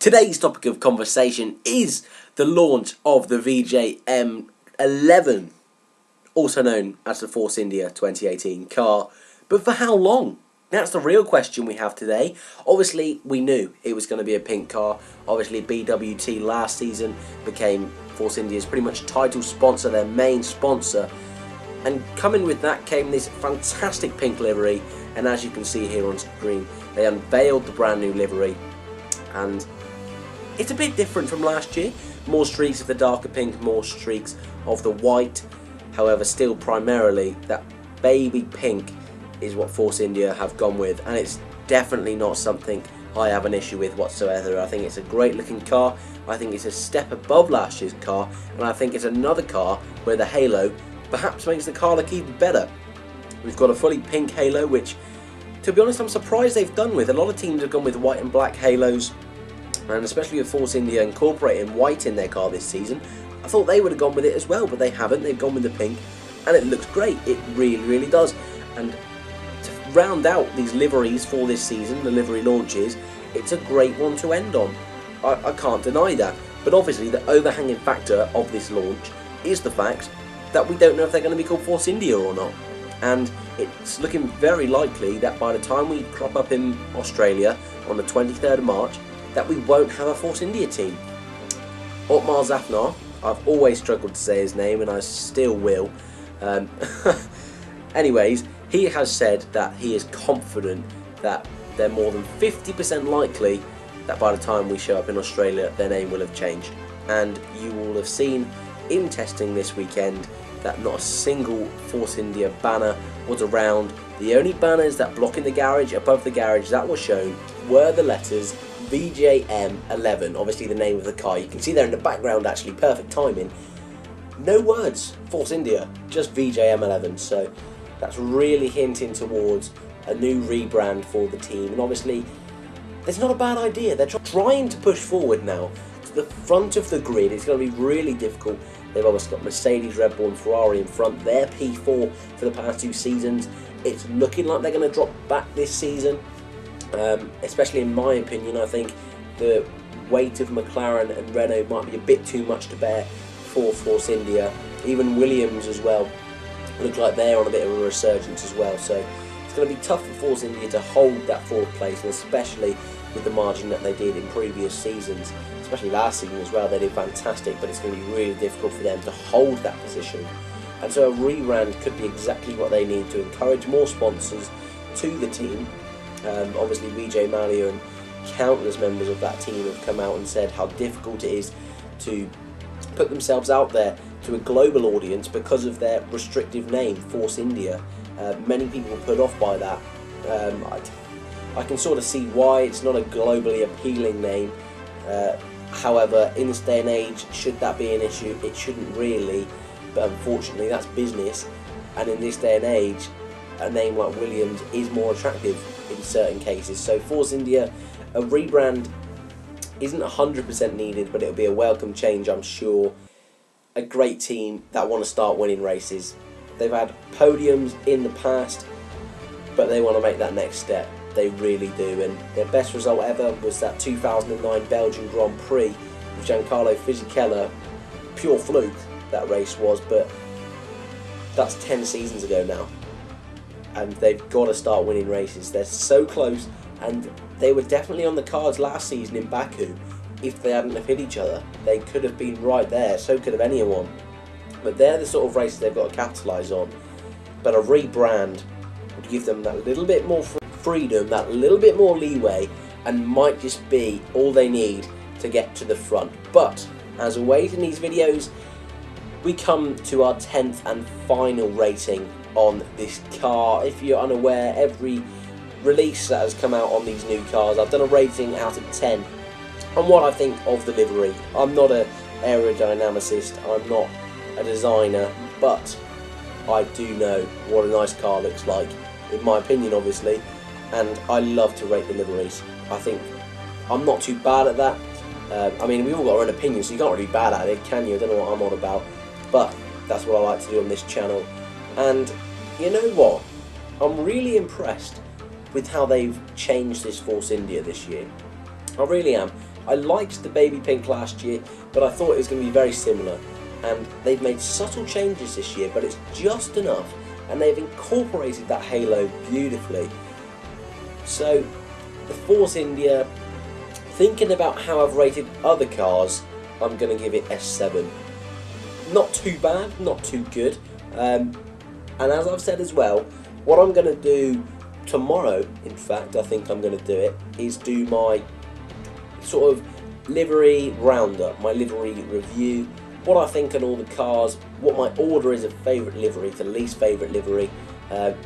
Today's topic of conversation is the launch of the VJ-M11, also known as the Force India 2018 car. But for how long? That's the real question we have today. Obviously, we knew it was going to be a pink car. Obviously, BWT last season became Force India's pretty much title sponsor, their main sponsor. And coming with that came this fantastic pink livery. And as you can see here on screen, they unveiled the brand new livery. And it's a bit different from last year. More streaks of the darker pink, more streaks of the white. However, still primarily that baby pink is what Force India have gone with, and it's definitely not something I have an issue with whatsoever. I think it's a great looking car. I think it's a step above last year's car, and I think it's another car where the halo perhaps makes the car look even better. We've got a fully pink halo, which, to be honest, I'm surprised they've done with. A lot of teams have gone with white and black halos, and especially with Force India incorporating white in their car this season, I thought they would have gone with it as well, but they haven't. They've gone with the pink, and it looks great. It really, really does. And to round out these liveries for this season, the livery launches, it's a great one to end on. I can't deny that. But obviously, the overhanging factor of this launch is the fact that we don't know if they're going to be called Force India or not. And it's looking very likely that by the time we crop up in Australia on the 23rd of March, that we won't have a Force India team. Otmar Zafnar, I've always struggled to say his name and I still will. Anyways, he has said that he is confident that they're more than 50% likely that by the time we show up in Australia, their name will have changed. And you will have seen in testing this weekend that not a single Force India banner was around. The only banners that blocking the garage, above the garage, that were shown were the letters VJ-M11, obviously the name of the car. You can see there in the background, actually, perfect timing. No words, Force India, just VJ-M11. So that's really hinting towards a new rebrand for the team. And obviously, it's not a bad idea. They're trying to push forward now to the front of the grid. It's going to be really difficult. They've obviously got Mercedes, Red Bull and Ferrari in front. They're P4 for the past 2 seasons. It's looking like they're going to drop back this season. Especially in my opinion, I think the weight of McLaren and Renault might be a bit too much to bear for Force India. Even Williams as well look like they're on a bit of a resurgence as well. So it's going to be tough for Force India to hold that 4th place, and especially with the margin that they did in previous seasons, especially last season as well. They did fantastic, but it's going to be really difficult for them to hold that position. And so a rebrand could be exactly what they need to encourage more sponsors to the team. Obviously Vijay Mallya and countless members of that team have come out and said how difficult it is to put themselves out there to a global audience because of their restrictive name, Force India. Many people were put off by that. I can sort of see why. It's not a globally appealing name. However, in this day and age, should that be an issue? It shouldn't really, but unfortunately that's business, and in this day and age a name like Williams is more attractive in certain cases. So Force India, a rebrand isn't 100% needed, but it'll be a welcome change, I'm sure. A great team that want to start winning races. They've had podiums in the past, but they want to make that next step. They really do, and their best result ever was that 2009 Belgian Grand Prix with Giancarlo Fisichella. Pure fluke that race was, but that's 10 seasons ago now. And they've got to start winning races. They're so close, and they were definitely on the cards last season in Baku. If they hadn't have hit each other, they could have been right there. So could have anyone. But they're the sort of races they've got to capitalise on. But a rebrand would give them that little bit more freedom, that little bit more leeway, and might just be all they need to get to the front. But as always in these videos, we come to our 10th and final rating on this car. If you're unaware, every release that has come out on these new cars, I've done a rating out of 10 on what I think of the livery. I'm not an aerodynamicist, I'm not a designer, but I do know what a nice car looks like, in my opinion obviously, and I love to rate the liveries. I think I'm not too bad at that. I mean, we've all got our own opinions, so you can't really be bad at it, can you? I don't know what I'm on about, but that's what I like to do on this channel. And you know what? I'm really impressed with how they've changed this Force India this year. I really am. I liked the baby pink last year, but I thought it was going to be very similar. And they've made subtle changes this year, but it's just enough, and they've incorporated that halo beautifully. So the Force India, thinking about how I've rated other cars, I'm going to give it a 7. Not too bad, not too good. And as I've said as well, what I'm going to do tomorrow, in fact, I think I'm going to do it, is do my sort of livery roundup, my livery review, what I think on all the cars, what my order is of favourite livery to least favourite livery.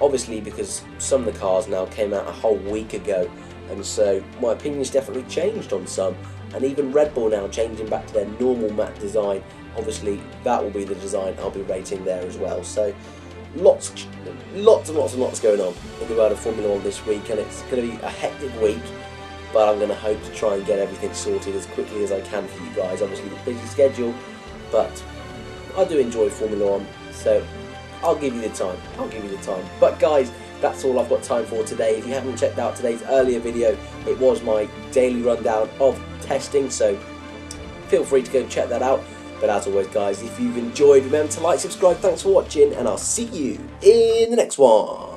Obviously, because some of the cars now came out a whole week ago, and so my opinion's definitely changed on some, and even Red Bull now changing back to their normal matte design. Obviously, that will be the design I'll be rating there as well. So lots and lots going on in the world of Formula 1 this week, and it's going to be a hectic week, but I'm going to hope to try and get everything sorted as quickly as I can for you guys. Obviously, the busy schedule, but I do enjoy Formula 1, so I'll give you the time. But guys, that's all I've got time for today. If you haven't checked out today's earlier video, it was my daily rundown of testing, so feel free to go check that out. But as always, guys, if you've enjoyed, remember to like, subscribe, thanks for watching, and I'll see you in the next one.